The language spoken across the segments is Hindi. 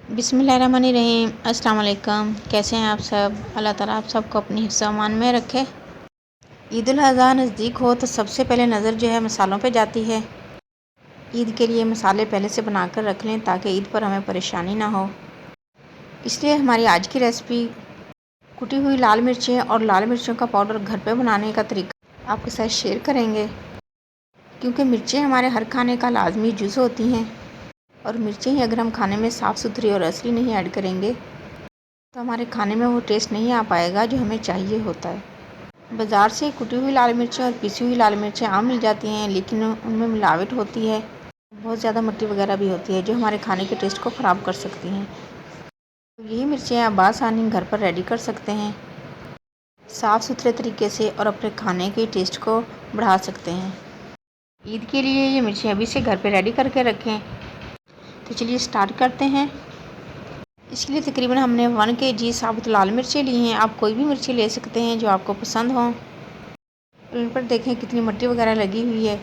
बिस्मिल्लाहिर्रहमानिर्रहीम। अस्सलाम वालेकुम। कैसे हैं आप सब? अल्लाह ताला आप सबको अपनी हिफ्ज़ अमान में रखे। ईद उल अज़हा नज़दीक हो तो सबसे पहले नज़र जो है मसालों पे जाती है। ईद के लिए मसाले पहले से बना कर रख लें ताकि ईद पर हमें परेशानी ना हो। इसलिए हमारी आज की रेसिपी कुटी हुई लाल मिर्चें और लाल मिर्चों का पाउडर घर पे बनाने का तरीका आपके साथ शेयर करेंगे, क्योंकि मिर्चें हमारे हर खाने का लाजमी जुज़ होती हैं और मिर्चें ही अगर हम खाने में साफ़ सुथरी और असली नहीं ऐड करेंगे तो हमारे खाने में वो टेस्ट नहीं आ पाएगा जो हमें चाहिए होता है। बाज़ार से कुटी हुई लाल मिर्चें और पिसी हुई लाल मिर्चें आम मिल जाती हैं, लेकिन उनमें मिलावट होती है, बहुत ज़्यादा मिट्टी वगैरह भी होती है जो हमारे खाने के टेस्ट को ख़राब कर सकती हैं। तो यही मिर्चें आप आसानी घर पर रेडी कर सकते हैं साफ़ सुथरे तरीके से और अपने खाने के टेस्ट को बढ़ा सकते हैं। ईद के लिए ये मिर्चें अभी से घर पर रेडी करके रखें। तो चलिए स्टार्ट करते हैं। इसके लिए तकरीबन हमने 1 kg साबुत लाल मिर्चें ली हैं। आप कोई भी मिर्ची ले सकते हैं जो आपको पसंद हों। और इन पर देखें कितनी मिट्टी वगैरह लगी हुई है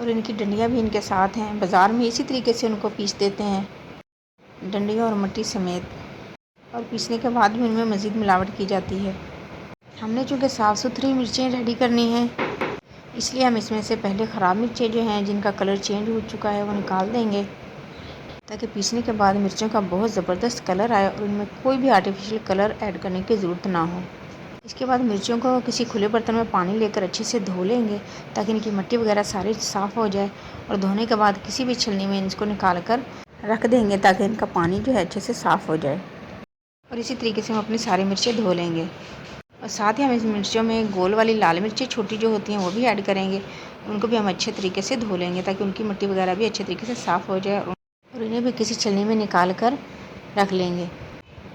और इनकी डंडियाँ भी इनके साथ हैं। बाज़ार में इसी तरीके से उनको पीस देते हैं, डंडियों और मिट्टी समेत, और पीसने के बाद भी इनमें मज़ीद मिलावट की जाती है। हमने चूँकि साफ़ सुथरी मिर्चें रेडी करनी हैं, इसलिए हम इसमें से पहले ख़राब मिर्चें जो हैं जिनका कलर चेंज हो चुका है वो निकाल देंगे, ताकि पीसने के बाद मिर्चों का बहुत ज़बरदस्त कलर आए और इनमें कोई भी आर्टिफिशियल कलर ऐड करने की ज़रूरत ना हो। इसके बाद मिर्चों को किसी खुले बर्तन में पानी लेकर अच्छे से धो लेंगे ताकि इनकी मिट्टी वगैरह सारी साफ़ हो जाए, और धोने के बाद किसी भी छलनी में इसको निकाल कर रख देंगे ताकि इनका पानी जो है अच्छे से साफ़ हो जाए। और इसी तरीके से हम अपनी सारी मिर्चें धो लेंगे। और साथ ही हम इस मिर्चों में गोल वाली लाल मिर्चें छोटी जो होती हैं वो भी ऐड करेंगे। उनको भी हम अच्छे तरीके से धो लेंगे ताकि उनकी मिट्टी वगैरह भी अच्छे तरीके से साफ़ हो जाए, और इन्हें भी किसी छलनी में निकाल कर रख लेंगे।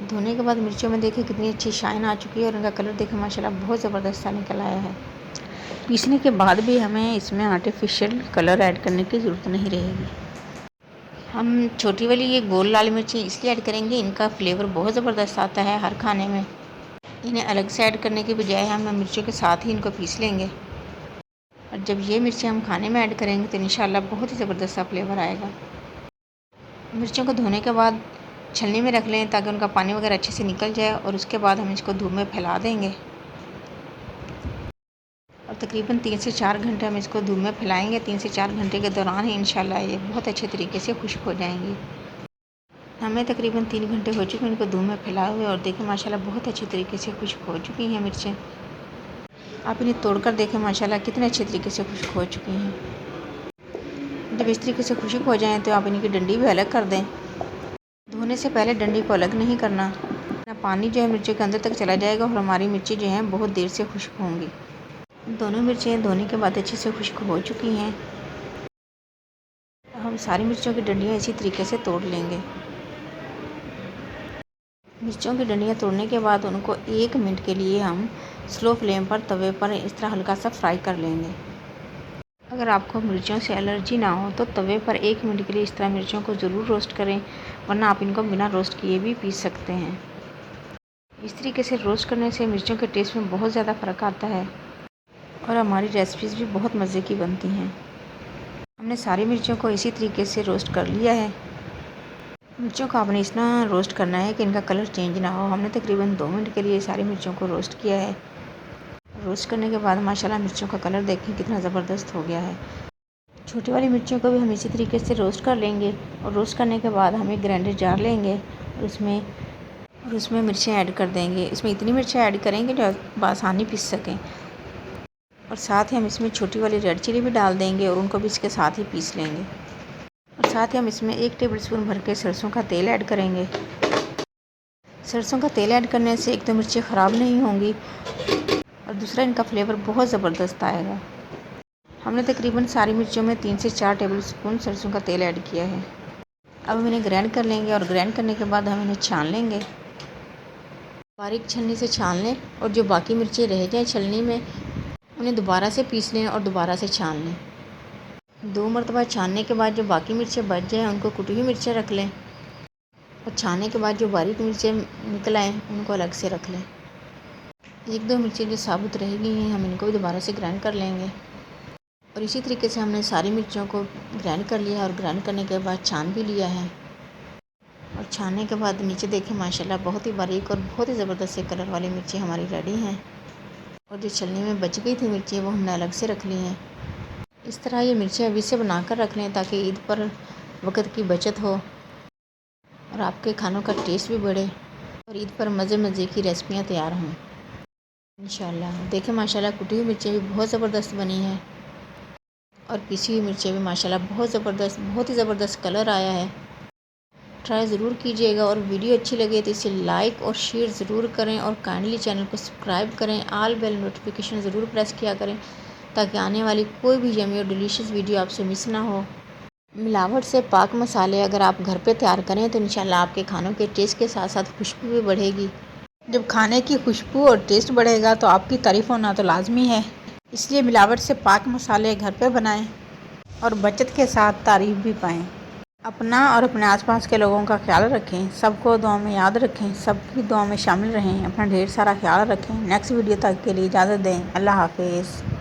धोने के बाद मिर्चों में देखिए कितनी अच्छी शाइन आ चुकी है और इनका कलर देखिए माशाल्लाह बहुत ज़बरदस्त सा निकल आया है। पीसने के बाद भी हमें इसमें आर्टिफिशियल कलर ऐड करने की ज़रूरत नहीं रहेगी। हम छोटी वाली ये गोल लाल मिर्ची इसलिए ऐड करेंगे, इनका फ्लेवर बहुत ज़बरदस्त आता है हर खाने में। इन्हें अलग से ऐड करने के बजाय हम मिर्चों के साथ ही इनको पीस लेंगे, और जब ये मिर्चें हम खाने में ऐड करेंगे तो इंशाल्लाह बहुत ही ज़बरदस्त सा फ्लेवर आएगा। मिर्चों को धोने के बाद छलनी में रख लें ताकि उनका पानी वगैरह अच्छे से निकल जाए, और उसके बाद हम इसको धूप में फैला देंगे, और तकरीबन 3 से 4 घंटे हम इसको धूप में फैलाएंगे। 3 से 4 घंटे के दौरान ही इंशाल्लाह ये बहुत अच्छे तरीके से खुश्क हो जाएंगी। हमें तकरीबन 3 घंटे हो चुके हैं इनको धूप में फैलाए हुए, और देखें माशाल्लाह बहुत अच्छे तरीके से खुश्क हो चुकी हैं मिर्चें। आप इन्हें तोड़कर देखें माशाल्लाह कितने अच्छे तरीके से खुश्क हो चुकी हैं। जब इस तरीके से खुश्क हो जाएँ तो आप इनकी डंडी भी अलग कर दें। धोने से पहले डंडी को अलग नहीं करना, पानी जो है मिर्ची के अंदर तक चला जाएगा और हमारी मिर्ची जो है बहुत देर से खुश्क होंगी। दोनों मिर्चें धोने के बाद अच्छे से खुश्क हो चुकी हैं। हम सारी मिर्चों की डंडियाँ इसी तरीके से तोड़ लेंगे। मिर्चों की डंडियाँ तोड़ने के बाद उनको 1 मिनट के लिए हम स्लो फ्लेम पर तवे पर इस तरह हल्का सा फ्राई कर लेंगे। अगर आपको मिर्चों से एलर्जी ना हो तो तवे पर 1 मिनट के लिए इस तरह मिर्चों को ज़रूर रोस्ट करें, वरना आप इनको बिना रोस्ट किए भी पीस सकते हैं। इस तरीके से रोस्ट करने से मिर्चों के टेस्ट में बहुत ज़्यादा फ़र्क आता है और हमारी रेसिपीज़ भी बहुत मज़े की बनती हैं। हमने सारी मिर्चों को इसी तरीके से रोस्ट कर लिया है। मिर्चों को आपने इस तरह रोस्ट करना है कि इनका कलर चेंज ना हो। हमने तकरीबन 2 मिनट के लिए सारी मिर्चों को रोस्ट किया है। रोस्ट करने के बाद माशाल्लाह मिर्चों का कलर देखें कितना ज़बरदस्त हो गया है। छोटी वाली मिर्चियों को भी हम इसी तरीके से रोस्ट कर लेंगे, और रोस्ट करने के बाद हम एक ग्राइंडर जार लेंगे और उसमें मिर्चें ऐड कर देंगे। इसमें इतनी मिर्चें ऐड करेंगे जो आसानी पीस सकें, और साथ ही हम इसमें छोटी वाली रेड चिली भी डाल देंगे और उनको भी इसके साथ ही पीस लेंगे। और साथ ही हम इसमें 1 टेबलस्पून भर के सरसों का तेल ऐड करेंगे। सरसों का तेल ऐड करने से एक तो मिर्चें ख़राब नहीं होंगी और दूसरा इनका फ्लेवर बहुत ज़बरदस्त आएगा। हमने तकरीबन सारी मिर्चों में 3 से 4 टेबलस्पून सरसों का तेल ऐड किया है। अब हम इन्हें ग्राइंड कर लेंगे, और ग्राइंड करने के बाद हम इन्हें छान लेंगे। बारीक छलनी से छान लें, और जो बाकी मिर्चें रह जाएँ छलनी में उन्हें दोबारा से पीस लें और दोबारा से छान लें। 2 मरतबा छानने के बाद जो बाकी मिर्चें बच जाएँ उनको कुटी हुई मिर्चें रख लें, और छानने के बाद जो बारीक मिर्चें निकल आएँ उनको अलग से रख लें। 1-2 मिर्चें जो साबुत रह गई हैं हम इनको भी दोबारा से ग्राइंड कर लेंगे। और इसी तरीके से हमने सारी मिर्चों को ग्राइंड कर लिया, और ग्राइंड करने के बाद छान भी लिया है। और छानने के बाद नीचे देखें माशाल्लाह बहुत ही बारीक और बहुत ही ज़बरदस्त से कलर वाली मिर्ची हमारी रेडी हैं। और जो छलनी में बच गई थी मिर्ची वो हमने अलग से रख ली हैं। इस तरह ये मिर्ची अभी से बना कर रख लें ताकि ईद पर वक्त की बचत हो और आपके खानों का टेस्ट भी बढ़े और ईद पर मज़े मज़े की रेसिपियाँ तैयार हों इंशाल्लाह। देखें माशाल्लाह कुटी हुई मिर्चें भी बहुत ज़बरदस्त बनी हैं और पिसी हुई मिर्चें भी माशाल्लाह बहुत ही ज़बरदस्त कलर आया है। ट्राई ज़रूर कीजिएगा और वीडियो अच्छी लगे तो इसे लाइक और शेयर ज़रूर करें और काइंडली चैनल को सब्सक्राइब करें। ऑल बेल नोटिफिकेशन ज़रूर प्रेस किया करें ताकि आने वाली कोई भी यम्मी और डिलीशियस वीडियो आपसे मिस ना हो। मिलावट से पाक मसाले अगर आप घर पे तैयार करें तो इंशाल्लाह आपके खानों के टेस्ट के साथ साथ खुशबू भी बढ़ेगी। जब खाने की खुशबू और टेस्ट बढ़ेगा तो आपकी तारीफ़ होना तो लाजमी है। इसलिए मिलावट से पाक मसाले घर पे बनाएं और बचत के साथ तारीफ़ भी पाएं। अपना और अपने आसपास के लोगों का ख्याल रखें। सबको दुआ में याद रखें। सबकी दुआ में शामिल रहें। अपना ढेर सारा ख्याल रखें। नेक्स्ट वीडियो तक के लिए इजाज़त दें। अल्लाह हाफिज़।